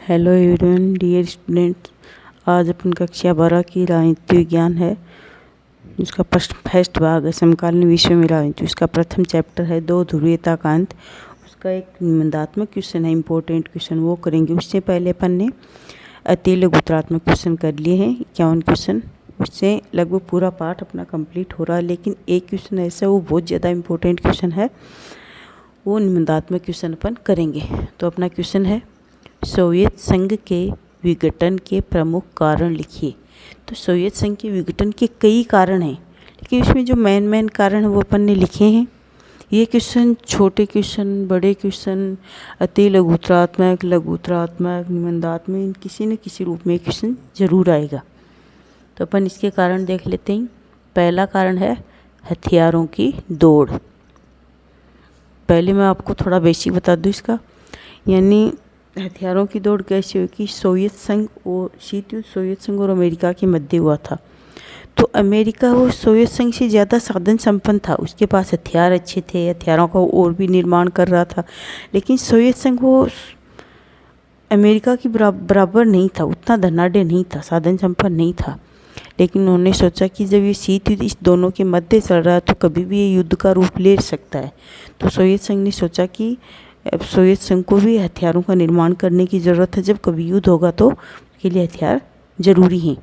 Hello everyone dear students. आज अपन कक्षा 12 की राजनीति विज्ञान है, जिसका फर्स्ट भाग है समकालीन विश्व में राजनीति। उसका प्रथम चैप्टर है दो ध्रुवीयता का अंत। उसका एक निबंधात्मक क्वेश्चन है, इम्पोर्टेंट क्वेश्चन, वो करेंगे। उससे पहले अपन ने अति लघुत्रात्मक क्वेश्चन कर लिए हैं 51 क्वेश्चन। उससे लगभग पूरा पाठ अपना कंप्लीट हो रहा है, लेकिन एक क्वेश्चन ऐसा वो बहुत ज़्यादा इम्पोर्टेंट क्वेश्चन है, वो निबंधात्मक क्वेश्चन अपन करेंगे। तो अपना क्वेश्चन है, सोवियत संघ के विघटन के प्रमुख कारण लिखिए। तो सोवियत संघ के विघटन के कई कारण हैं, लेकिन इसमें जो मेन कारण है वो अपन ने लिखे हैं। ये क्वेश्चन छोटे क्वेश्चन, बड़े क्वेश्चन, अति लघुत्रात्मक, निबंधात्मक, किसी न किसी रूप में क्वेश्चन जरूर आएगा। तो अपन इसके कारण देख लेते हैं। पहला कारण है हथियारों की दौड़। पहले मैं आपको थोड़ा बेसिक बता दूँ इसका, यानी हथियारों की दौड़ कैसे हुई कि सोवियत संघ और अमेरिका के मध्य हुआ था। तो अमेरिका वो सोवियत संघ से ज़्यादा साधन संपन्न था, उसके पास हथियार अच्छे थे, हथियारों का और भी निर्माण कर रहा था। लेकिन सोवियत संघ वो अमेरिका की बराबर नहीं था, उतना धनाढ़ नहीं था, साधन संपन्न नहीं था। लेकिन उन्होंने सोचा कि जब ये शीत युद्ध इस दोनों के मध्य चल रहा है तो कभी भी ये युद्ध का रूप ले सकता है। तो सोवियत संघ ने सोचा कि अब सोवियत संघ को भी हथियारों का निर्माण करने की ज़रूरत है, जब कभी युद्ध होगा तो उसके लिए हथियार ज़रूरी हैं।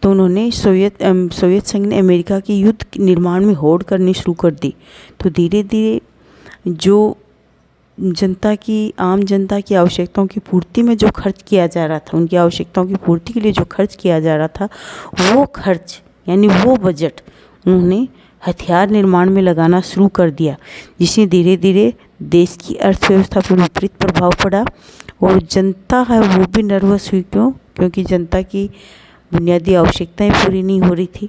तो उन्होंने सोवियत संघ ने अमेरिका की युद्ध निर्माण में होड़ करनी शुरू कर दी। तो धीरे धीरे जो आम जनता की आवश्यकताओं की पूर्ति में जो खर्च किया जा रहा था, उनकी आवश्यकताओं की पूर्ति के लिए जो खर्च किया जा रहा था, वो खर्च यानी वो बजट उन्होंने हथियार निर्माण में लगाना शुरू कर दिया, जिससे धीरे धीरे देश की अर्थव्यवस्था पर विपरीत प्रभाव पड़ा और जनता है वो भी नर्वस हुई। क्योंकि जनता की बुनियादी आवश्यकताएं पूरी नहीं हो रही थी।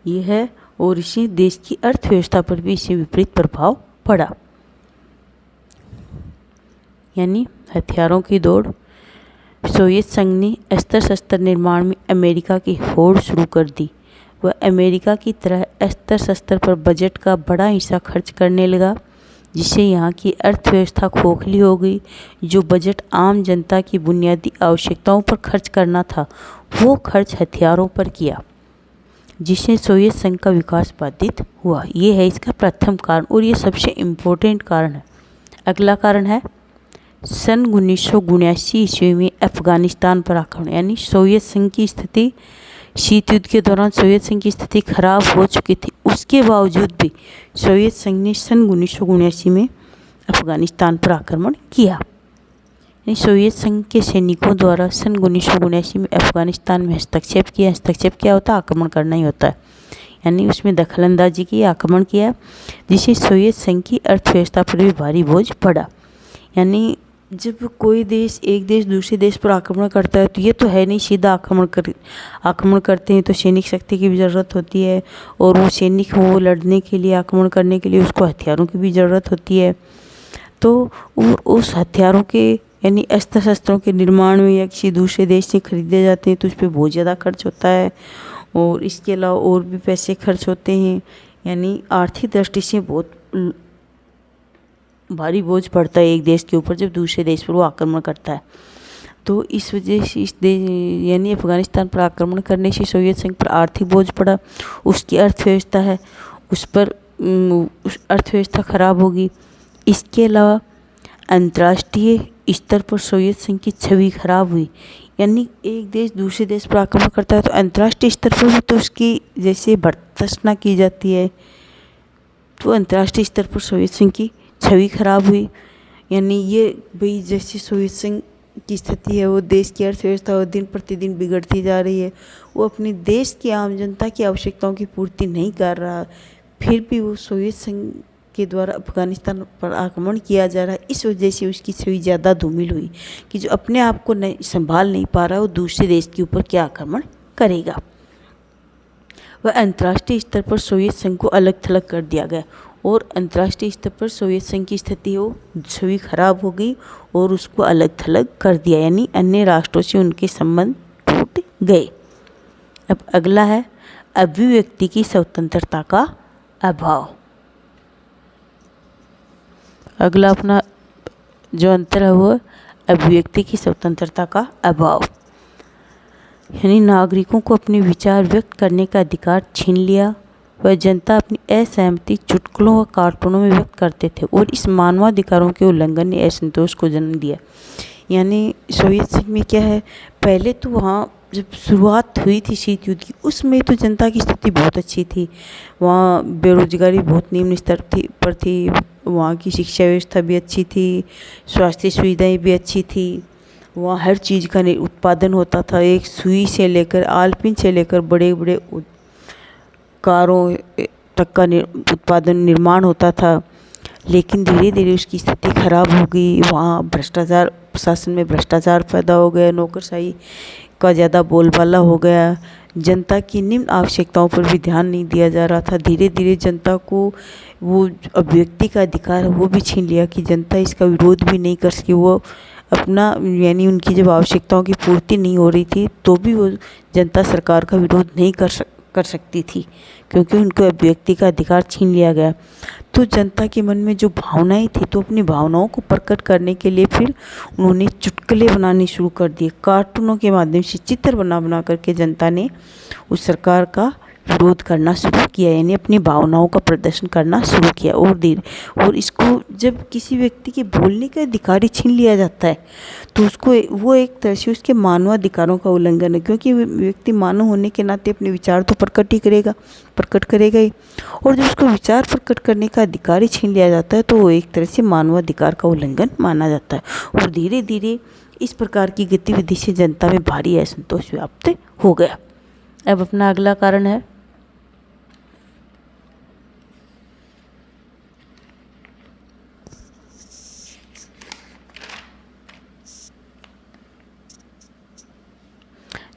ये है, और इससे देश की अर्थव्यवस्था पर भी इससे विपरीत प्रभाव पड़ा। यानी हथियारों की दौड़। सोवियत संघ ने अस्त्र शस्त्र निर्माण में अमेरिका की होड़ शुरू कर दी। वह अमेरिका की तरह अस्त्र शस्त्र पर बजट का बड़ा हिस्सा खर्च करने लगा, जिससे यहाँ की अर्थव्यवस्था खोखली हो गई। जो बजट आम जनता की बुनियादी आवश्यकताओं पर खर्च करना था, वो खर्च हथियारों पर किया, जिससे सोवियत संघ का विकास बाधित हुआ। ये है इसका प्रथम कारण और ये सबसे इम्पोर्टेंट कारण है। अगला कारण है सन 1979 ईस्वी में अफगानिस्तान पर आक्रमण। यानी सोवियत संघ की स्थिति, शीत युद्ध के दौरान सोवियत संघ की स्थिति खराब हो चुकी थी, उसके बावजूद भी सोवियत संघ ने सन 1979 में अफगानिस्तान पर आक्रमण किया। यानी सोवियत संघ के सैनिकों द्वारा सन 1979 में अफगानिस्तान में हस्तक्षेप किया। हस्तक्षेप क्या होता है? आक्रमण करना ही होता है। यानी उसमें दखलंदाजी की, आक्रमण किया, जिससे सोवियत संघ की अर्थव्यवस्था पर भी भारी बोझ पड़ा। यानी जब कोई देश, एक देश दूसरे देश पर आक्रमण करता है तो ये तो है नहीं सीधा आक्रमण करते हैं तो सैनिक शक्ति की भी ज़रूरत होती है, और वो सैनिक वो लड़ने के लिए, आक्रमण करने के लिए उसको हथियारों की भी ज़रूरत होती है। तो उस हथियारों के यानी अस्त्र शस्त्रों के निर्माण में या किसी दूसरे देश से खरीदे जाते हैं तो उस पर बहुत ज़्यादा खर्च होता है, और इसके अलावा और भी पैसे खर्च होते हैं। यानी आर्थिक दृष्टि से बहुत भारी बोझ पड़ता है एक देश के ऊपर जब दूसरे देश पर वो आक्रमण करता है। तो इस वजह से यानी अफगानिस्तान पर आक्रमण करने से सोवियत संघ पर आर्थिक बोझ पड़ा। उसकी अर्थव्यवस्था है, उस अर्थव्यवस्था खराब होगी। इसके अलावा अंतर्राष्ट्रीय स्तर पर सोवियत संघ की छवि खराब हुई। यानी एक देश दूसरे देश पर आक्रमण करता है तो अंतर्राष्ट्रीय स्तर पर भी तो उसकी जैसे भर्त्सना की जाती है, तो अंतर्राष्ट्रीय स्तर पर सोवियत संघ की छवि खराब हुई। यानी ये भाई जैसे सोवियत संघ की स्थिति है, वो देश की अर्थव्यवस्था वो दिन प्रतिदिन बिगड़ती जा रही है, वो अपने देश की आम जनता की आवश्यकताओं की पूर्ति नहीं कर रहा, फिर भी वो सोवियत संघ के द्वारा अफगानिस्तान पर आक्रमण किया जा रहा है। इस वजह से उसकी छवि ज़्यादा धूमिल हुई कि जो अपने आप को संभाल नहीं पा रहा, वो दूसरे देश के ऊपर क्या आक्रमण करेगा। वह अंतर्राष्ट्रीय स्तर पर सोवियत संघ को अलग थलग कर दिया गया, और अंतर्राष्ट्रीय स्तर पर सोवियत संघ की स्थिति हो, छवि खराब हो गई और उसको अलग थलग कर दिया। यानी अन्य राष्ट्रों से उनके संबंध टूट गए। अब अगला है अभिव्यक्ति की स्वतंत्रता का अभाव। अगला अपना जो अंतर है वो अभिव्यक्ति की स्वतंत्रता का अभाव, यानी नागरिकों को अपने विचार व्यक्त करने का अधिकार छीन लिया। वह जनता अपनी असहमति चुटकुलों व कार्टूनों में व्यक्त करते थे और इस मानवाधिकारों के उल्लंघन ने असंतोष को जन्म दिया। यानी सोवियत संघ में क्या है, पहले तो वहाँ जब शुरुआत हुई थी शीत युद्ध की, उसमें तो जनता की स्थिति बहुत अच्छी थी। वहाँ बेरोजगारी बहुत निम्न स्तर पर थी, वहाँ की शिक्षा व्यवस्था भी अच्छी थी, स्वास्थ्य सुविधाएं भी अच्छी थी, वहाँ हर चीज़ का उत्पादन होता था। एक सुई से लेकर आलपिन से लेकर बड़े बड़े कारों तक का उत्पादन निर्माण होता था। लेकिन धीरे धीरे उसकी स्थिति खराब हो गई। वहाँ भ्रष्टाचार, प्रशासन में भ्रष्टाचार पैदा हो गया, नौकरशाही का ज़्यादा बोलबाला हो गया, जनता की निम्न आवश्यकताओं पर भी ध्यान नहीं दिया जा रहा था। धीरे धीरे जनता को वो अभिव्यक्ति का अधिकार है वो भी छीन लिया कि जनता इसका विरोध भी नहीं कर सकी। वो अपना, यानी उनकी जब आवश्यकताओं की पूर्ति नहीं हो रही थी तो भी वो जनता सरकार का विरोध नहीं कर सकती थी, क्योंकि उनको अभिव्यक्ति का अधिकार छीन लिया गया। तो जनता के मन में जो भावनाएं थी, तो अपनी भावनाओं को प्रकट करने के लिए फिर उन्होंने चुटकुले बनाने शुरू कर दिए। कार्टूनों के माध्यम से चित्र बना करके जनता ने उस सरकार का विरोध करना शुरू किया, यानी अपनी भावनाओं का प्रदर्शन करना शुरू किया। और इसको जब किसी व्यक्ति के बोलने का अधिकार ही छीन लिया जाता है तो उसको वो एक तरह से उसके मानवाधिकारों का उल्लंघन है, क्योंकि व्यक्ति मानव होने के नाते अपने विचार तो प्रकट करेगा ही। और जब उसको विचार प्रकट करने का अधिकार ही छीन लिया जाता है तो वो एक तरह से मानवाधिकार का उल्लंघन माना जाता है। और धीरे धीरे इस प्रकार की गतिविधि से जनता में भारी असंतोष व्याप्त हो गया। अब अपना अगला कारण है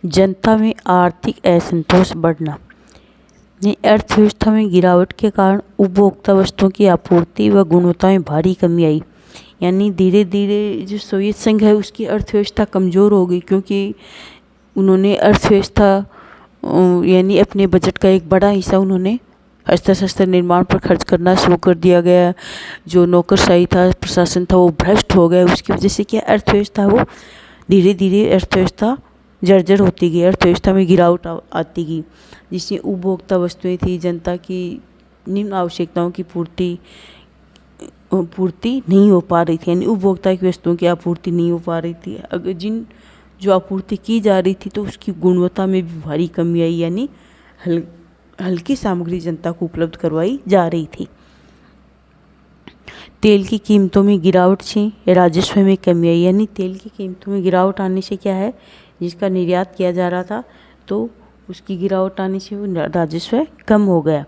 जनता में आर्थिक असंतोष बढ़ना। अर्थव्यवस्था में गिरावट के कारण उपभोक्ता वस्तुओं की आपूर्ति व गुणवत्ता में भारी कमी आई। यानी धीरे धीरे जो सोवियत संघ है उसकी अर्थव्यवस्था कमज़ोर हो गई, क्योंकि उन्होंने अर्थव्यवस्था यानी अपने बजट का एक बड़ा हिस्सा उन्होंने अस्त्र शस्त्र निर्माण पर खर्च करना शुरू कर दिया गया। जो नौकरशाही था, प्रशासन था, वो भ्रष्ट हो गया। उसकी वजह से क्या अर्थव्यवस्था वो धीरे धीरे अर्थव्यवस्था जर्जर होती गई, अर्थव्यवस्था में गिरावट आती गई, जिससे उपभोक्ता वस्तुएं थी, जनता की निम्न आवश्यकताओं की पूर्ति नहीं हो पा रही थी, यानी उपभोक्ता की वस्तुओं की आपूर्ति नहीं हो पा रही थी। अगर जो आपूर्ति की जा रही थी तो उसकी गुणवत्ता में भी भारी कमी आई, यानी हल्की सामग्री जनता को उपलब्ध करवाई जा रही थी। तेल की कीमतों में गिरावट से राजस्व में कमी आई, यानी तेल की कीमतों में गिरावट आने से क्या है, जिसका निर्यात किया जा रहा था तो उसकी गिरावट आने से वो राजस्व कम हो गया।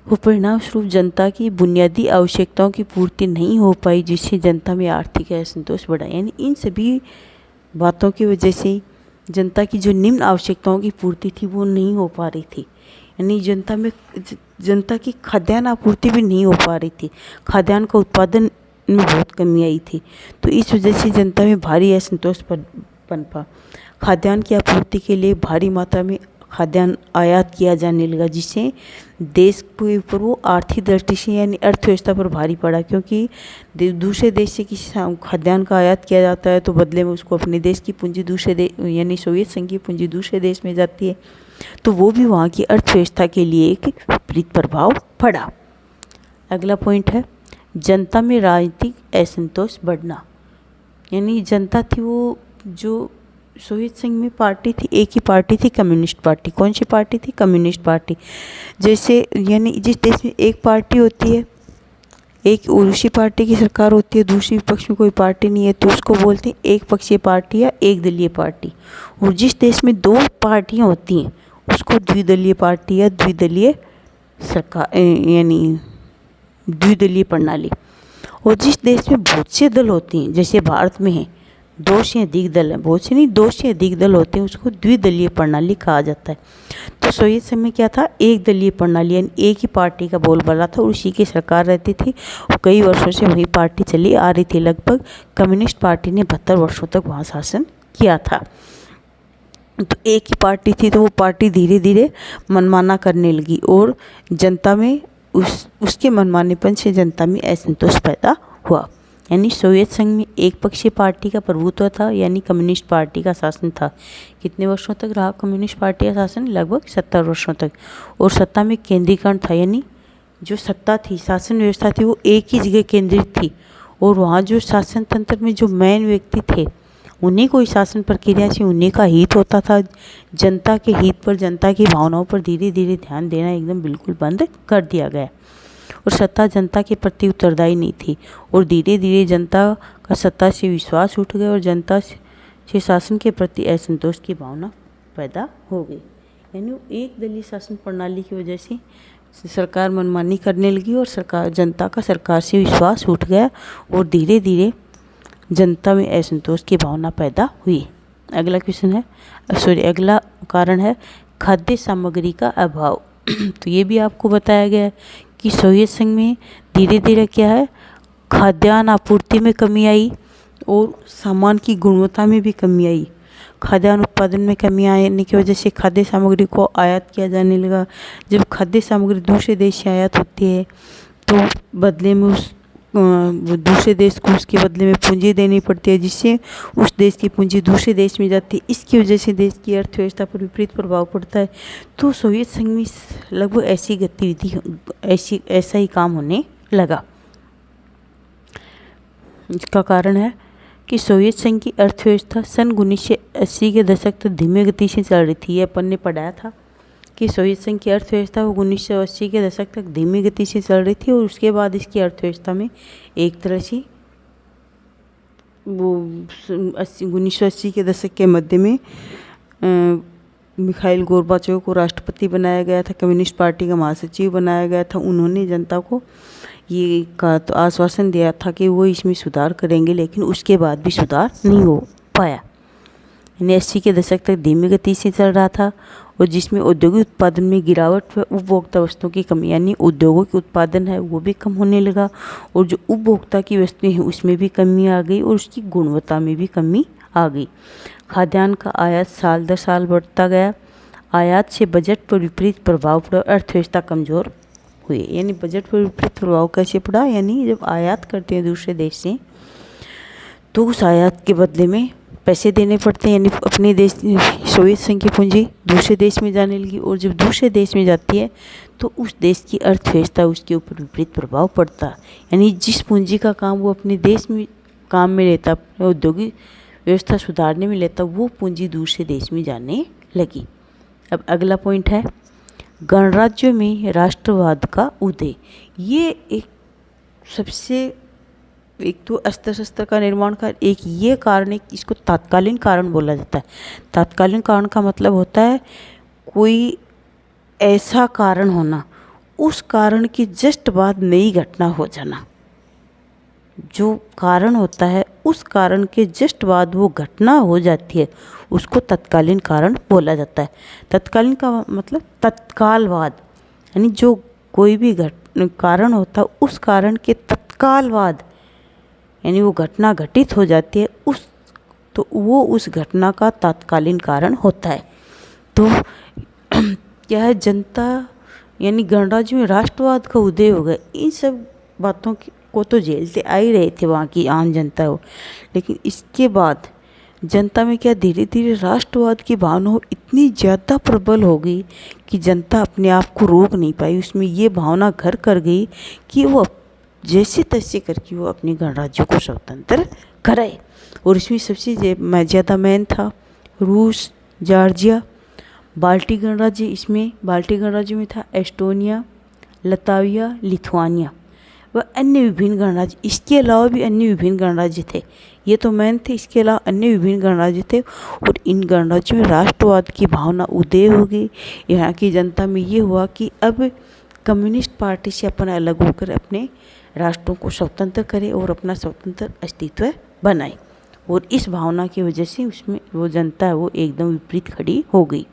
वो परिणाम स्वरूप जनता की बुनियादी आवश्यकताओं की पूर्ति नहीं हो पाई, जिससे जनता में आर्थिक असंतोष बढ़ा। यानी इन सभी बातों की वजह से जनता की जो निम्न आवश्यकताओं की पूर्ति थी वो नहीं हो पा रही थी। यानी जनता की खाद्यान्न आपूर्ति भी नहीं हो पा रही थी, खाद्यान्न का उत्पादन में बहुत कमी आई थी। तो इस वजह से जनता में भारी असंतोष पनपा। खाद्यान्न की आपूर्ति के लिए भारी मात्रा में खाद्यान्न आयात किया जाने लगा, जिससे देश के ऊपर वो आर्थिक दृष्टि से यानी अर्थव्यवस्था पर भारी पड़ा, क्योंकि दूसरे देश से किसी खाद्यान्न का आयात किया जाता है तो बदले में उसको अपने देश की पूंजी दूसरे देश यानी सोवियत संघ की पूंजी दूसरे देश में जाती है, तो वो भी वहाँ की अर्थव्यवस्था के लिए एक विपरीत प्रभाव पड़ा। अगला पॉइंट है जनता में राजनीतिक असंतोष बढ़ना। यानी जनता थी वो, जो सोवियत संघ में पार्टी थी, एक ही पार्टी थी, कम्युनिस्ट पार्टी। कौन सी पार्टी थी? Communist party. जैसे यानी जिस देश में एक पार्टी होती है, एक उसी पार्टी की सरकार होती है, दूसरी पक्ष में कोई पार्टी नहीं है, तो उसको बोलते हैं एक पक्षीय पार्टी या एक दलीय पार्टी। और जिस देश में दो पार्टियां होती हैं उसको द्विदलीय पार्टी या द्विदलीय सरकार यानी द्विदलीय प्रणाली। और जिस देश में बहुत से दल होते हैं, जैसे भारत में है, दो से अधिक दल हैं, बहुत से नहीं, दो से अधिक दल होते हैं, उसको द्विदलीय प्रणाली कहा जाता है। तो सोवियत संघ में क्या था? एक दलीय प्रणाली, यानी एक ही पार्टी का बोलबाला था और उसी की सरकार रहती थी और कई वर्षों से वही पार्टी चली आ रही थी। लगभग कम्युनिस्ट पार्टी ने 72 वर्षों तक वहाँ शासन किया था। तो एक ही पार्टी थी, तो वो पार्टी धीरे धीरे मनमाना करने लगी और जनता में उसके मनमानेपन से जनता में असंतोष पैदा हुआ। यानी सोवियत संघ में एक पक्षीय पार्टी का प्रभुत्व था, यानी कम्युनिस्ट पार्टी का शासन था। कितने वर्षों तक रहा कम्युनिस्ट पार्टी का शासन? लगभग 70 वर्षों तक। और सत्ता में केंद्रीकरण था, यानी जो सत्ता थी, शासन व्यवस्था थी, वो एक ही जगह केंद्रित थी। और वहाँ जो शासन तंत्र में जो मेन व्यक्ति थे, उन्हीं को शासन प्रक्रिया से उन्हीं का हित होता था। जनता के हित पर, जनता की भावनाओं पर धीरे धीरे ध्यान देना एकदम बिल्कुल बंद कर दिया गया। और सत्ता जनता के प्रति उत्तरदायी नहीं थी। और धीरे धीरे जनता का सत्ता से विश्वास उठ गया और जनता से शासन के प्रति असंतोष की भावना पैदा हो गई। यानी एक दलीय शासन प्रणाली की वजह से सरकार मनमानी करने लगी और जनता का सरकार से विश्वास उठ गया और धीरे धीरे जनता में असंतोष की भावना पैदा हुई। अगला क्वेश्चन है, अगला कारण है खाद्य सामग्री का अभाव। तो ये भी आपको बताया गया है कि सोवियत संघ में धीरे धीरे क्या है, खाद्यान्न आपूर्ति में कमी आई और सामान की गुणवत्ता में भी कमी आई। खाद्यान्न उत्पादन में कमी आने की वजह से खाद्य सामग्री को आयात किया जाने लगा। जब खाद्य सामग्री दूसरे देश से आयात होती है तो बदले में उस दूसरे देश को उसके बदले में पूंजी देनी पड़ती है, जिससे उस देश की पूंजी दूसरे देश में जाती है। इसकी वजह से देश की अर्थव्यवस्था पर विपरीत प्रभाव पड़ता है। तो सोवियत संघ में लगभग ऐसी गतिविधि ऐसा ही काम होने लगा। इसका कारण है कि सोवियत संघ की अर्थव्यवस्था सन 1980 के दशक तक धीमी गति से चल रही थी। ये अपन ने पढ़ाया था कि सोवियत संघ की अर्थव्यवस्था वो 1980 के दशक तक धीमी गति से चल रही थी और उसके बाद इसकी अर्थव्यवस्था में एक तरह से वो 1980 के दशक के मध्य में मिखाइल गोर्बाचोव को राष्ट्रपति बनाया गया था, कम्युनिस्ट पार्टी का महासचिव बनाया गया था। उन्होंने जनता को ये तो आश्वासन दिया था कि वो इसमें सुधार करेंगे, लेकिन उसके बाद भी सुधार नहीं हो पाया। 1980 के दशक तक धीमी गति से चल रहा था और जिसमें औद्योगिक उत्पादन में गिरावट व उपभोक्ता वस्तुओं की कमी, यानी उद्योगों के उत्पादन है वो भी कम होने लगा और जो उपभोक्ता की वस्तुएं हैं उसमें भी कमी आ गई और उसकी गुणवत्ता में भी कमी आ गई। खाद्यान्न का आयात साल दर साल बढ़ता गया। आयात से बजट पर विपरीत प्रभाव पड़ा, अर्थव्यवस्था कमजोर हुई। यानी बजट पर विपरीत प्रभाव कैसे पड़ा? यानी जब आयात करते हैं दूसरे देश से तो उस आयात के बदले में पैसे देने पड़ते हैं, यानी अपने देश सोवियत संघ की पूंजी दूसरे देश में जाने लगी और जब दूसरे देश में जाती है तो उस देश की अर्थव्यवस्था उसके ऊपर विपरीत प्रभाव पड़ता है। यानी जिस पूंजी का काम वो अपने देश में काम में लेता, अपने औद्योगिक व्यवस्था सुधारने में लेता, वो पूंजी दूसरे देश में जाने लगी। अब अगला पॉइंट है गणराज्यों में राष्ट्रवाद का उदय। ये एक सबसे, एक तो अस्त्र शस्त्र का निर्माण का एक ये कारण है, इसको तात्कालीन कारण बोला जाता है। तात्कालीन कारण का मतलब होता है कोई ऐसा कारण होना, उस कारण के जस्ट बाद नई घटना हो जाना। जो कारण होता है उस कारण के जस्ट बाद वो घटना हो जाती है, उसको तत्कालीन कारण बोला जाता है। तत्कालीन का मतलब तत्कालवाद, यानी जो कोई भी कारण होता है उस कारण के तत्काल बाद, यानी वो घटना घटित हो जाती है तो वो उस घटना का तात्कालीन कारण होता है। तो क्या है, जनता यानी गणराज्य में राष्ट्रवाद का उदय हो गया। इन सब बातों को तो झेलते आ ही रहे थे वहाँ की आम जनता हो, लेकिन इसके बाद जनता में क्या धीरे धीरे राष्ट्रवाद की भावना इतनी ज़्यादा प्रबल हो गई कि जनता अपने आप को रोक नहीं पाई। उसमें ये भावना घर कर गई कि वो जैसे तैसे करके वो अपने गणराज्यों को स्वतंत्र कराए। और इसमें सबसे ज़्यादा मैन था रूस, जॉर्जिया, बाल्टी गणराज्य। इसमें बाल्टी गणराज्य में था एस्टोनिया, लताविया, लिथुआनिया व अन्य विभिन्न गणराज्य। इसके अलावा भी अन्य विभिन्न गणराज्य थे। ये तो मैन थे, इसके अलावा अन्य विभिन्न गणराज्य थे और इन गणराज्यों में राष्ट्रवाद की भावना उदय हो गई। यहाँ की जनता में ये हुआ कि अब कम्युनिस्ट पार्टी से अपन अलग होकर अपने राष्ट्रों को स्वतंत्र करें और अपना स्वतंत्र अस्तित्व बनाए। और इस भावना की वजह से उसमें वो जनता है वो एकदम विपरीत खड़ी हो गई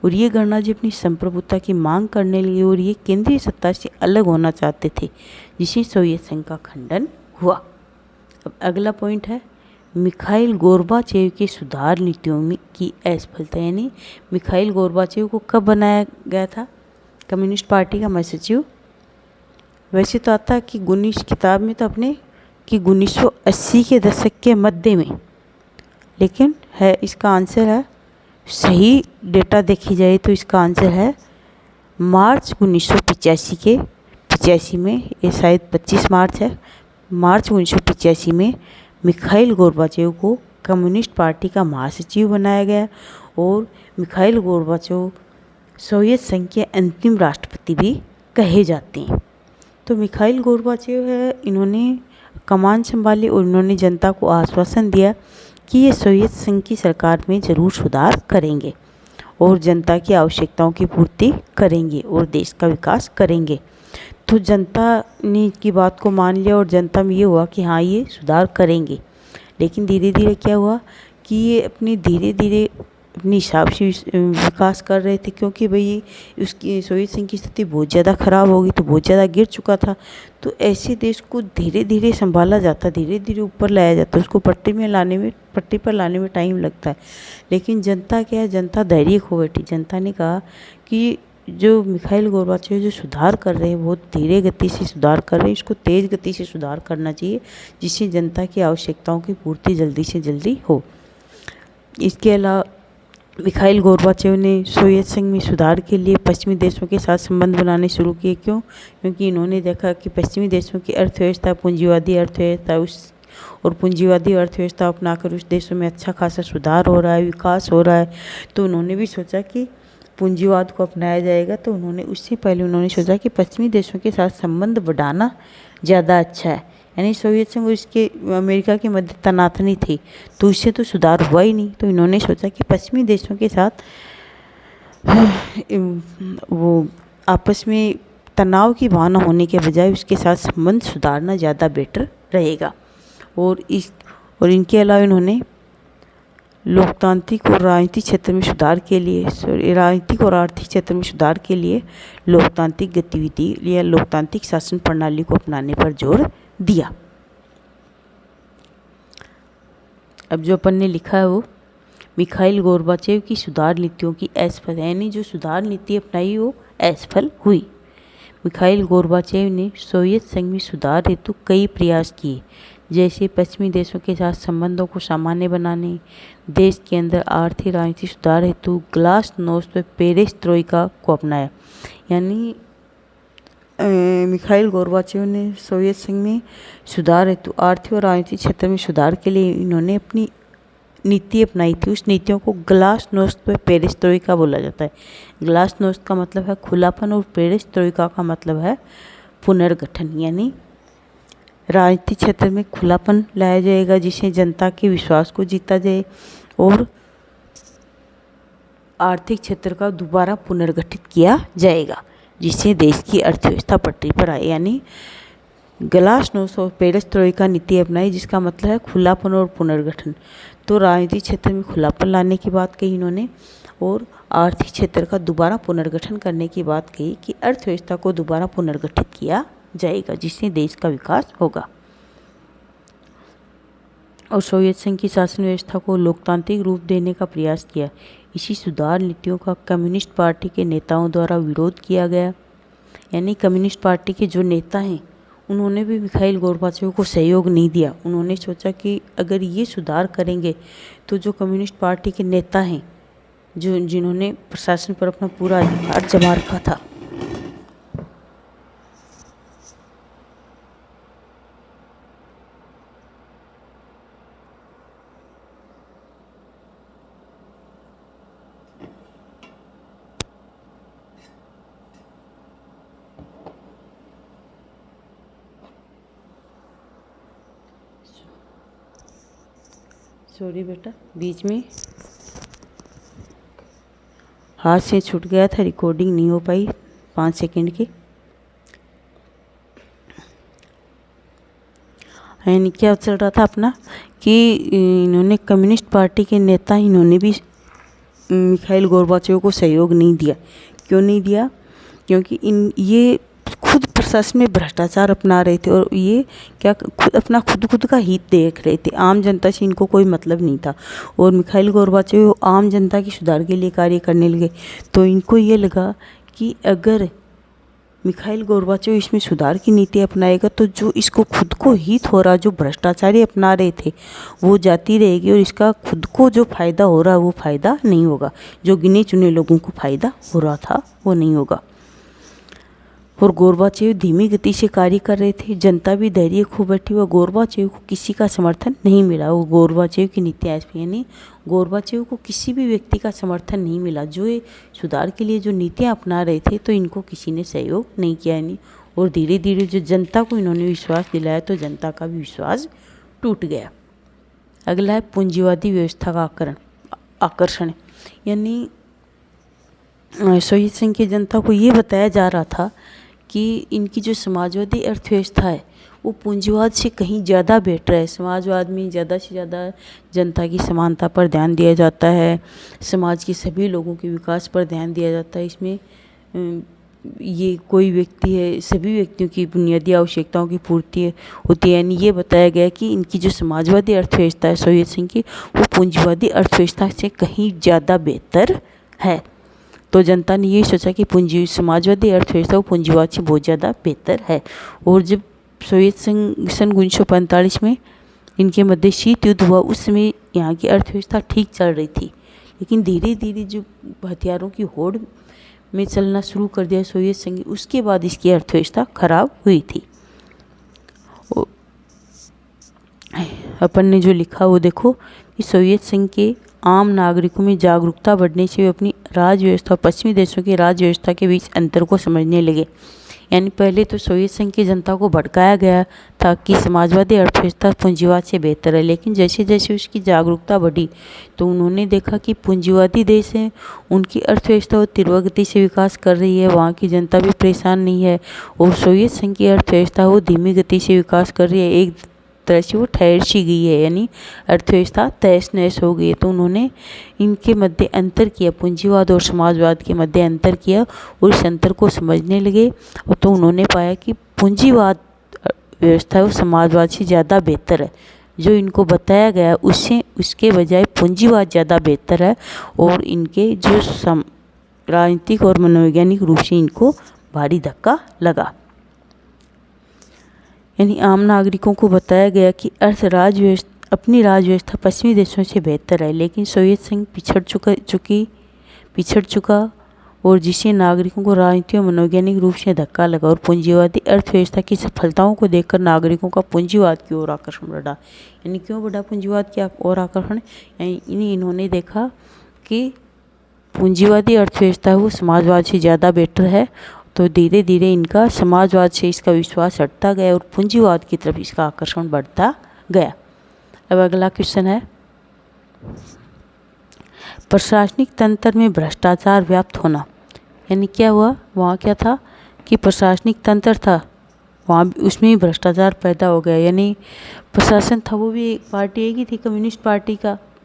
और ये गणराज्य अपनी संप्रभुता की मांग करने लगे और ये केंद्रीय सत्ता से अलग होना चाहते थे, जिससे सोवियत संघ का खंडन हुआ। अब अगला पॉइंट है मिखाइल गोर्बाचेव की सुधार नीतियों में की असफलता। यानी मिखाइल गोर्बाचेव को कब बनाया गया था कम्युनिस्ट पार्टी का महासचिव? वैसे तो आता है कि 19 किताब में तो अपने कि 1980 के दशक के मध्य में, लेकिन है इसका आंसर है, सही डेटा देखी जाए तो इसका आंसर है मार्च 1985 में, ये शायद 25 मार्च है, मार्च 1985 में मिखाइल गोर्बाचेव को कम्युनिस्ट पार्टी का महासचिव बनाया गया और मिखाइल गोर्बाचेव सोवियत संघ के अंतिम राष्ट्रपति भी कहे जाते हैं। तो मिखाइल गोर्बाचेव है, इन्होंने कमान संभाली और इन्होंने जनता को आश्वासन दिया कि ये सोवियत संघ की सरकार में ज़रूर सुधार करेंगे और जनता की आवश्यकताओं की पूर्ति करेंगे और देश का विकास करेंगे। तो जनता ने इनकी बात को मान लिया और जनता में ये हुआ कि हाँ ये सुधार करेंगे। लेकिन धीरे धीरे क्या हुआ कि ये धीरे धीरे अपने हिसाब से विकास कर रहे थे, क्योंकि भाई उसकी सोवियत संघ की स्थिति बहुत ज़्यादा ख़राब हो गई, तो बहुत ज़्यादा गिर चुका था। तो ऐसे देश को धीरे धीरे संभाला जाता, धीरे धीरे ऊपर लाया जाता, उसको पट्टी पर लाने में टाइम लगता है। लेकिन जनता क्या है, जनता धैर्य खो बैठी। जनता ने कहा कि जो मिखाइल गोर्बाचेव जो सुधार कर रहे हैं, बहुत धीरे गति से सुधार कर रहे हैं, इसको तेज़ गति से सुधार करना चाहिए, जिससे जनता की आवश्यकताओं की पूर्ति जल्दी से जल्दी हो। इसके अलावा मिखाइल गोर्बाचेव ने सोवियत संघ में सुधार के लिए पश्चिमी देशों के साथ संबंध बनाने शुरू किए। क्यों? क्योंकि इन्होंने देखा कि पश्चिमी देशों की अर्थव्यवस्था पूंजीवादी अर्थव्यवस्था और पूंजीवादी अर्थव्यवस्था अपनाकर उस देशों में अच्छा खासा सुधार हो रहा है, विकास हो रहा है। तो उन्होंने भी सोचा कि पूंजीवाद को अपनाया जाएगा। तो उससे पहले उन्होंने सोचा कि पश्चिमी देशों के साथ संबंध बढ़ाना ज़्यादा अच्छा है। यानी सोवियत संघ और इसके अमेरिका के मध्य तनातनी थी, तो इससे तो सुधार हुआ ही नहीं। तो इन्होंने सोचा कि पश्चिमी देशों के साथ वो आपस में तनाव की भावना होने के बजाय उसके साथ संबंध सुधारना ज़्यादा बेटर रहेगा। और इनके अलावा इन्होंने लोकतांत्रिक और राजनीतिक क्षेत्र में सुधार के लिए राजनीतिक और आर्थिक क्षेत्र में सुधार के लिए लोकतांत्रिक गतिविधि या लोकतांत्रिक शासन प्रणाली को अपनाने पर जोर दिया। अब जो अपन ने लिखा है वो मिखाइल गोर्बाचेव की सुधार नीतियों की असफल, यानी जो सुधार नीति अपनाई वो असफल हुई। मिखाइल गोर्बाचेव ने सोवियत संघ में सुधार हेतु कई प्रयास किए, जैसे पश्चिमी देशों के साथ संबंधों को सामान्य बनाने, देश के अंदर आर्थिक राजनीतिक सुधार हेतु ग्लासनोस्ट व पेरेस्ट्रोइका को अपनाया। यानी मिखाइल गोर्बाचेव ने सोवियत संघ में सुधार हेतु आर्थिक और राजनीतिक क्षेत्र में सुधार के लिए इन्होंने अपनी नीति अपनाई थी। उस नीतियों को ग्लासनोस्ट व पेरेस्ट्रोइका बोला जाता है। ग्लासनोस्ट का मतलब है खुलापन और पेरेस्ट्रोइका का मतलब है पुनर्गठन। यानी राजनीतिक क्षेत्र में खुलापन लाया जाएगा, जिससे जनता के विश्वास को जीता जाए, और आर्थिक क्षेत्र का दोबारा पुनर्गठित किया जाएगा, जिससे देश की अर्थव्यवस्था पटरी पर आए। यानी ग्लासनोस्ट और पेरेस्ट्रोइका नीति अपनाई, जिसका मतलब है खुलापन और पुनर्गठन। तो राजनीतिक क्षेत्र में खुलापन लाने की बात कही इन्होंने, और आर्थिक क्षेत्र का दोबारा पुनर्गठन करने की बात कही कि अर्थव्यवस्था को दोबारा पुनर्गठित किया जाएगा, जिससे देश का विकास होगा। और सोवियत संघ की शासन व्यवस्था को लोकतांत्रिक रूप देने का प्रयास किया। इसी सुधार नीतियों का कम्युनिस्ट पार्टी के नेताओं द्वारा विरोध किया गया। यानी कम्युनिस्ट पार्टी के जो नेता हैं उन्होंने भी मिखाइल गोर्बाचेव को सहयोग नहीं दिया। उन्होंने सोचा कि अगर ये सुधार करेंगे तो जो कम्युनिस्ट पार्टी के नेता हैं, जिन्होंने प्रशासन पर अपना पूरा अधिकार जमा रखा था, सॉरी बेटा, बीच में हाथ से छूट गया था, रिकॉर्डिंग नहीं हो पाई 5 सेकंड की। यानी क्या चल रहा था अपना कि इन्होंने कम्युनिस्ट पार्टी के नेता इन्होंने भी मिखाइल गोर्बाचेव को सहयोग नहीं दिया। क्यों नहीं दिया? क्योंकि ये खुद प्रशासन में भ्रष्टाचार अपना रहे थे और ये क्या खुद का हित देख रहे थे। आम जनता से इनको कोई मतलब नहीं था। और मिखाइल गोर्बाचेव आम जनता की सुधार के लिए कार्य करने लगे, तो इनको ये लगा कि अगर मिखाइल गोर्बाचेव इसमें सुधार की नीति अपनाएगा तो जो इसको खुद को हित हो रहा, जो भ्रष्टाचारी अपना रहे थे वो जाती रहेगी और इसका खुद को जो फायदा हो रहा वो फायदा नहीं होगा, जो गिने चुने लोगों को फायदा हो रहा था वो नहीं होगा। और गोर्बाचेव धीमी गति से कार्य कर रहे थे, जनता भी धैर्य खो बैठी हुआ, गोर्बाचेव को किसी का समर्थन नहीं मिला। वो गोर्बाचेव की नीति ऐसी, यानी गोर्बाचेव को किसी भी व्यक्ति का समर्थन नहीं मिला। जो ये सुधार के लिए जो नीतियाँ अपना रहे थे तो इनको किसी ने सहयोग नहीं किया, यानी और धीरे धीरे जो जनता को इन्होंने विश्वास दिलाया तो जनता का भी विश्वास टूट गया। अगला है पूंजीवादी व्यवस्था का आकर्षण, यानी सोवियत संघ की जनता को ये बताया जा रहा था कि इनकी जो समाजवादी अर्थव्यवस्था है वो पूंजीवाद से कहीं ज़्यादा बेटर है। समाजवाद में ज़्यादा से ज़्यादा जनता की समानता पर ध्यान दिया जाता है, समाज के सभी लोगों के विकास पर ध्यान दिया जाता है। इसमें ये कोई व्यक्ति है, सभी व्यक्तियों की बुनियादी आवश्यकताओं की पूर्ति होती है। यानी ये बताया गया कि इनकी जो समाजवादी अर्थव्यवस्था है सोवियत संघ की, वो पूंजीवादी अर्थव्यवस्था से कहीं ज़्यादा बेहतर है। तो जनता ने ये सोचा कि समाजवादी अर्थव्यवस्था वो पूंजीवाद से बहुत ज़्यादा बेहतर है। और जब सोवियत संघ सन 1945 में इनके मध्य शीत युद्ध हुआ, उस समय यहाँ की अर्थव्यवस्था ठीक चल रही थी, लेकिन धीरे धीरे जो हथियारों की होड़ में चलना शुरू कर दिया सोवियत संघ, उसके बाद इसकी अर्थव्यवस्था खराब हुई थी। अपन ने जो लिखा वो देखो कि सोवियत संघ के आम नागरिकों में जागरूकता बढ़ने से वे अपनी राज्य व्यवस्था और पश्चिमी देशों की राज्य व्यवस्था के बीच अंतर को समझने लगे। यानी पहले तो सोवियत संघ की जनता को भड़काया गया था कि समाजवादी अर्थव्यवस्था पूंजीवाद से बेहतर है, लेकिन जैसे जैसे उसकी जागरूकता बढ़ी तो उन्होंने देखा कि पूंजीवादी देश हैं, उनकी अर्थव्यवस्था तीव्र गति से विकास कर रही है, वहाँ की जनता भी परेशान नहीं है, और सोवियत संघ की अर्थव्यवस्था वो धीमी गति से विकास कर रही है, एक तरह से वो ठहर सी गई है, यानी अर्थव्यवस्था तहस नहस हो गई है। तो उन्होंने इनके मध्य अंतर किया, पूंजीवाद और समाजवाद के मध्य अंतर किया और इस अंतर को समझने लगे। और तो उन्होंने पाया कि पूंजीवाद व्यवस्था वो समाजवाद से ज़्यादा बेहतर है। जो इनको बताया गया उससे उसके बजाय पूंजीवाद ज़्यादा बेहतर है, और इनके जो राजनीतिक और मनोवैज्ञानिक रूप से इनको भारी धक्का लगा। यानी आम नागरिकों को बताया गया कि अपनी राज्य व्यवस्था पश्चिमी देशों से बेहतर है, लेकिन सोवियत संघ पिछड़ चुका और जिससे नागरिकों को राजनीतिक और मनोवैज्ञानिक रूप से धक्का लगा। और पूंजीवादी अर्थव्यवस्था की सफलताओं को देखकर नागरिकों का पूंजीवाद की ओर आकर्षण बढ़ा। यानी क्यों बढ़ा पूंजीवाद की ओर आकर्षण? यानी इन्होंने देखा कि पूंजीवादी अर्थव्यवस्था वो समाजवाद से ज़्यादा बेटर है, तो धीरे धीरे इनका समाजवाद से इसका विश्वास हटता गया और पूंजीवाद की तरफ इसका आकर्षण बढ़ता गया। अब अगला क्वेश्चन है, प्रशासनिक तंत्र में भ्रष्टाचार व्याप्त होना। यानी क्या हुआ, वहाँ क्या था कि प्रशासनिक तंत्र था, वहाँ उसमें ही भ्रष्टाचार पैदा हो गया। यानी प्रशासन था वो भी एक पार्टी एक ही थी, कम्युनिस्ट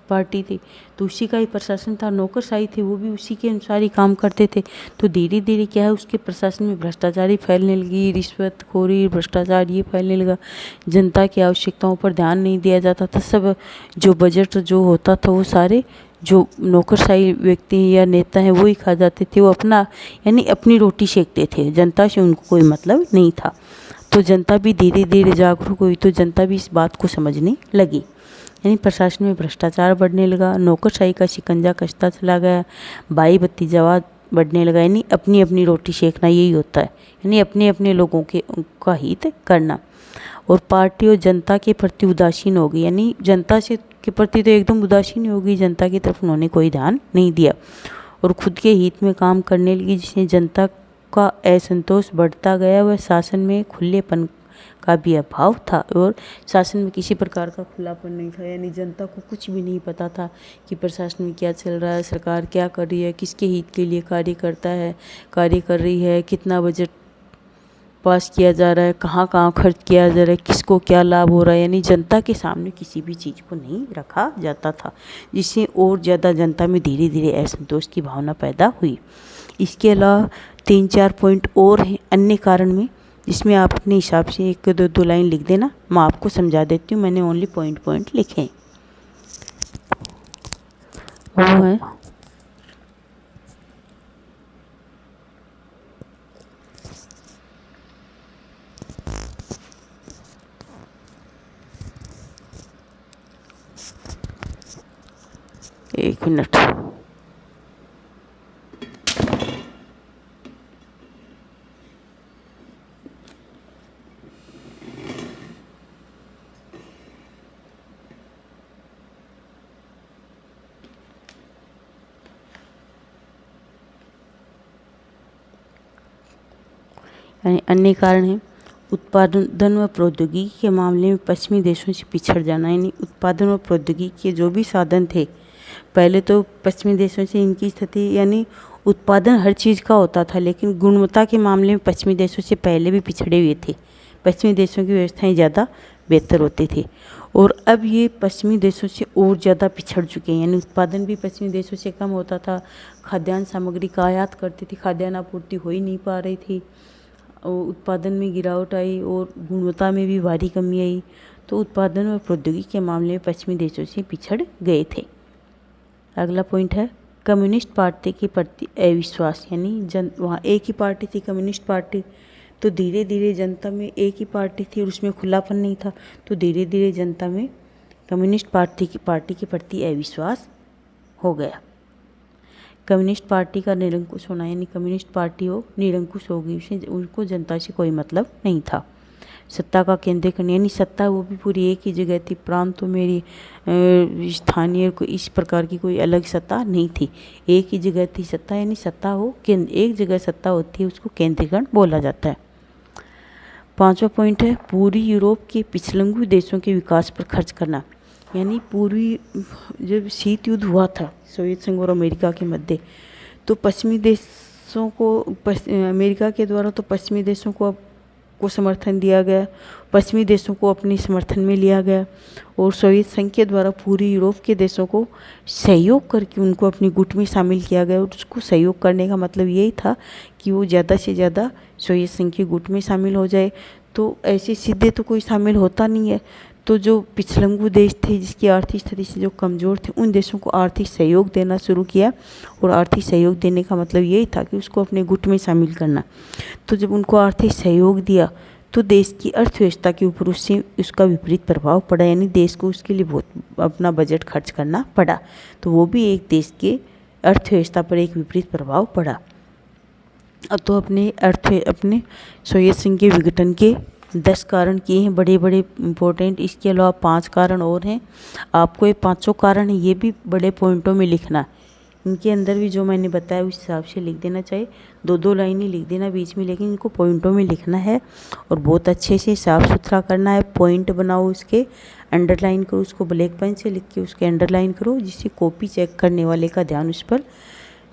पार्टी थी, तो उसी का ही प्रशासन था। नौकरशाही थे, वो भी उसी के अनुसार ही काम करते थे। तो धीरे धीरे क्या है, उसके प्रशासन में भ्रष्टाचारी फैलने लगी, रिश्वतखोरी भ्रष्टाचार ये फैलने लगा। जनता की आवश्यकताओं पर ध्यान नहीं दिया जाता था। सब जो बजट जो होता था वो सारे जो नौकरशाही व्यक्ति या नेता हैं वो ही खा जाते थे। वो अपना यानी अपनी रोटी सेकते थे, जनता से उनको कोई मतलब नहीं था। तो जनता भी धीरे धीरे जागरूक हुई, तो जनता भी इस बात को समझने लगी। यानी प्रशासन में भ्रष्टाचार बढ़ने लगा, नौकरशाही का शिकंजा कसता चला गया, भाई भतीजावाद बढ़ने लगा। यानी अपनी अपनी रोटी सेकना यही होता है, यानी अपने अपने लोगों का हित करना। और पार्टी और जनता के प्रति उदासीन हो गई, यानी जनता से के प्रति तो एकदम उदासीन हो गई, जनता की तरफ उन्होंने कोई ध्यान नहीं दिया और खुद के हित में काम करने लगी, जिससे जनता का असंतोष बढ़ता गया। वह शासन में खुलेपन का भी अभाव था और शासन में किसी प्रकार का खुलापन नहीं था। यानी जनता को कुछ भी नहीं पता था कि प्रशासन में क्या चल रहा है, सरकार क्या कर रही है, किसके हित के लिए कार्य कर रही है, कितना बजट पास किया जा रहा है, कहाँ कहाँ खर्च किया जा रहा है, किसको क्या लाभ हो रहा है। यानी जनता के सामने किसी भी चीज़ को नहीं रखा जाता था, जिससे और ज़्यादा जनता में धीरे धीरे असंतोष की भावना पैदा हुई। इसके अलावा 3-4 पॉइंट और हैं अन्य कारण में, जिसमें आप अपने हिसाब से 1-2 लाइन लिख देना, मैं आपको समझा देती हूँ। मैंने ओनली पॉइंट लिखे हैं। वो है एक मिनट। यानी अन्य कारण है उत्पादन व प्रौद्योगिकी के मामले में पश्चिमी देशों से पिछड़ जाना। यानी उत्पादन और प्रौद्योगिकी के जो भी साधन थे पहले तो पश्चिमी देशों से इनकी स्थिति, यानी उत्पादन हर चीज़ का होता था लेकिन गुणवत्ता के मामले में पश्चिमी देशों से पहले भी पिछड़े हुए थे। पश्चिमी देशों की व्यवस्थाएं ज़्यादा बेहतर होती थी और अब ये पश्चिमी देशों से और ज़्यादा पिछड़ चुके हैं। यानी उत्पादन भी पश्चिमी देशों से कम होता था, खाद्यान्न सामग्री का आयात करती थी, खाद्यान्न आपूर्ति हो ही नहीं पा रही थी और उत्पादन में गिरावट आई और गुणवत्ता में भी भारी कमी आई। तो उत्पादन और प्रौद्योगिकी के मामले में पश्चिमी देशों से पिछड़ गए थे। अगला पॉइंट है कम्युनिस्ट पार्टी के प्रति अविश्वास। यानी वहाँ एक ही पार्टी थी कम्युनिस्ट पार्टी, तो धीरे धीरे जनता में एक ही पार्टी थी और उसमें खुलापन नहीं था, तो धीरे धीरे जनता में कम्युनिस्ट पार्टी के प्रति अविश्वास हो गया। कम्युनिस्ट पार्टी का निरंकुश होना, यानी कम्युनिस्ट पार्टी वो निरंकुश हो गई, उसे उनको जनता से कोई मतलब नहीं था। सत्ता का केंद्रीकरण, यानी सत्ता वो भी पूरी एक ही जगह थी, प्रांतों में स्थानीय को इस प्रकार की कोई अलग सत्ता नहीं थी, एक ही जगह थी सत्ता। यानी सत्ता वो एक जगह सत्ता होती है उसको केंद्रीकरण बोला जाता है। 5वां पॉइंट है पूर्वी यूरोप के पिछड़े देशों के विकास पर खर्च करना। यानी पूर्वी जब शीत युद्ध हुआ था सोवियत संघ और अमेरिका के मध्य, तो पश्चिमी देशों को अमेरिका के द्वारा तो पश्चिमी देशों को समर्थन दिया गया, पश्चिमी देशों को अपने समर्थन में लिया गया और सोवियत संघ के द्वारा पूरी यूरोप के देशों को सहयोग करके उनको अपनी गुट में शामिल किया गया। और उसको सहयोग करने का मतलब यही था कि वो ज़्यादा से ज़्यादा सोवियत संघ के गुट में शामिल हो जाए। तो ऐसे सीधे तो कोई शामिल होता नहीं है, तो जो पिछड़े देश थे जिसकी आर्थिक स्थिति से जो कमज़ोर थे उन देशों को आर्थिक सहयोग देना शुरू किया। और आर्थिक सहयोग देने का मतलब यही था कि उसको अपने गुट में शामिल करना। तो जब उनको आर्थिक सहयोग दिया तो देश की अर्थव्यवस्था के ऊपर उसका विपरीत प्रभाव पड़ा, यानी देश को उसके लिए बहुत अपना बजट खर्च करना पड़ा। तो वो भी एक देश के अर्थव्यवस्था पर एक विपरीत प्रभाव पड़ा। तो अपने सोवियत संघ के विघटन के 10 कारण किए हैं बड़े बड़े इम्पोर्टेंट। इसके अलावा 5 कारण और हैं। आपको ये 5 कारण है ये भी बड़े पॉइंटों में लिखना। इनके अंदर भी जो मैंने बताया उस हिसाब से लिख देना चाहिए, 2-2 लाइनें लिख देना बीच में, लेकिन इनको पॉइंटों में लिखना है और बहुत अच्छे से साफ सुथरा करना है। पॉइंट बनाओ, उसके अंडरलाइन करो, उसको ब्लैक पेन से लिख के उसके अंडरलाइन करो, जिससे कॉपी चेक करने वाले का ध्यान उस पर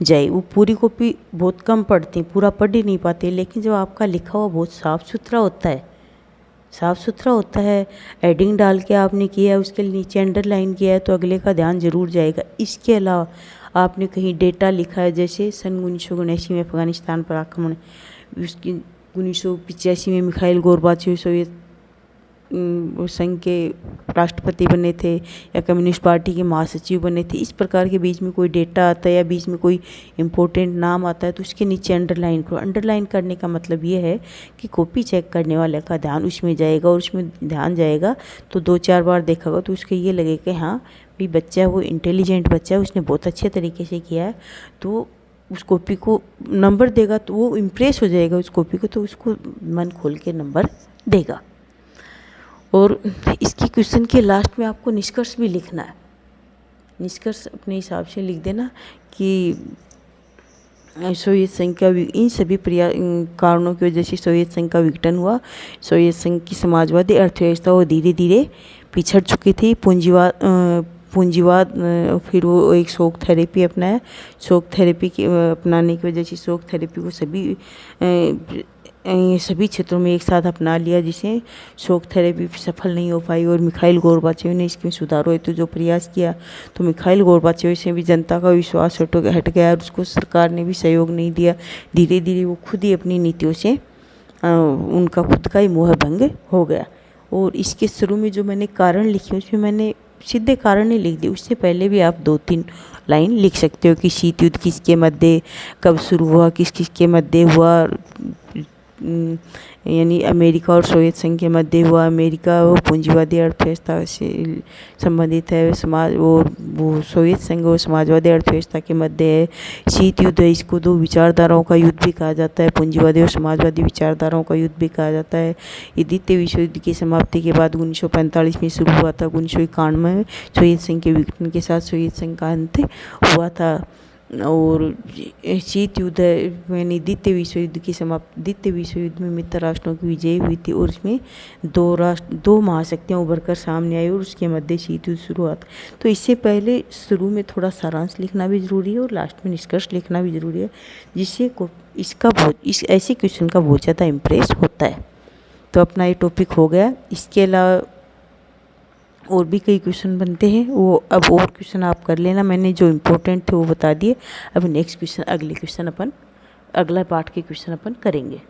जाए। वो पूरी कॉपी बहुत कम पढ़ते हैं, पूरा पढ़ ही नहीं पाते, लेकिन जब आपका लिखा हुआ बहुत साफ़ सुथरा होता है, एडिंग डाल के आपने किया है, उसके नीचे अंडरलाइन किया है, तो अगले का ध्यान जरूर जाएगा। इसके अलावा आपने कहीं डेटा लिखा है, जैसे सन 1979 में अफगानिस्तान पर आक्रमण, उसकी 1985 में मिखाइल गोर्बाचेव सोवियत संघ के राष्ट्रपति बने थे या कम्युनिस्ट पार्टी के महासचिव बने थे, इस प्रकार के बीच में कोई डेटा आता है या बीच में कोई इम्पोर्टेंट नाम आता है तो उसके नीचे अंडरलाइन करो। अंडरलाइन करने का मतलब ये है कि कॉपी चेक करने वाले का ध्यान उसमें जाएगा और उसमें ध्यान जाएगा तो 2-4 बार देखेगा तो उसको ये लगेगा कि हाँ भी बच्चा वो इंटेलिजेंट बच्चा है, उसने बहुत अच्छे तरीके से किया है, तो उस कॉपी को नंबर देगा तो वो इम्प्रेस हो जाएगा उस कॉपी को, तो उसको मन खोल के नंबर देगा। और इसकी क्वेश्चन के लास्ट में आपको निष्कर्ष भी लिखना है। निष्कर्ष अपने हिसाब से लिख देना कि सोवियत संघ का इन सभी कारणों की वजह से सोवियत संघ का विघटन हुआ। सोवियत संघ की समाजवादी अर्थव्यवस्था वो धीरे धीरे पिछड़ चुकी थी। पूंजीवाद फिर वो एक शॉक थेरेपी अपनाया। शॉक थेरेपी के अपनाने की वजह से शॉक थेरेपी को सभी क्षेत्रों में एक साथ अपना लिया, जिसे शॉक थेरेपी सफल नहीं हो पाई। और मिखाइल गोर्बाचेव ने इसमें सुधार हेतु जो प्रयास किया तो मिखाइल गोर्बाचेव से भी जनता का विश्वास हट गया और उसको सरकार ने भी सहयोग नहीं दिया। धीरे धीरे वो खुद ही अपनी नीतियों से उनका खुद का ही मोहभंग हो गया। और इसके शुरू में जो मैंने कारण लिखे उसमें मैंने सीधे कारण नहीं लिख दिए, उससे पहले भी आप 2-3 लाइन लिख सकते हो कि शीत युद्ध किसके मध्य कब शुरू हुआ, किस किस के मध्य हुआ, यानी अमेरिका और सोवियत संघ के मध्य हुआ। अमेरिका वो पूंजीवादी अर्थव्यवस्था से संबंधित है, वो सोवियत संघ और समाजवादी अर्थव्यवस्था के मध्य है। शीत युद्ध है, इसको दो विचारधाराओं का युद्ध भी कहा जाता है, पूंजीवादी और समाजवादी विचारधाराओं का युद्ध भी कहा जाता है। ये द्वितीय विश्व युद्ध की समाप्ति के बाद 1945 में शुरू हुआ था। 1991 में सोवियत संघ के विघटन के साथ सोवियत संघ का अंत हुआ था। और शीत युद्ध यानी द्वितीय विश्व युद्ध में मित्र राष्ट्रों की विजय हुई थी और इसमें दो महाशक्तियाँ उभर कर सामने आई और उसके मध्य शीत युद्ध शुरू हुआ था। तो इससे पहले शुरू में थोड़ा सारांश लिखना भी ज़रूरी है और लास्ट में निष्कर्ष लिखना भी ज़रूरी है, जिससे इस ऐसे क्वेश्चन का बहुत ज़्यादा इम्प्रेस होता है। तो अपना ये टॉपिक हो गया। इसके अलावा और भी कई क्वेश्चन बनते हैं, वो अब और क्वेश्चन आप कर लेना। मैंने जो इम्पोर्टेंट थे वो बता दिए। अब नेक्स्ट क्वेश्चन, अगला पार्ट के क्वेश्चन अपन करेंगे।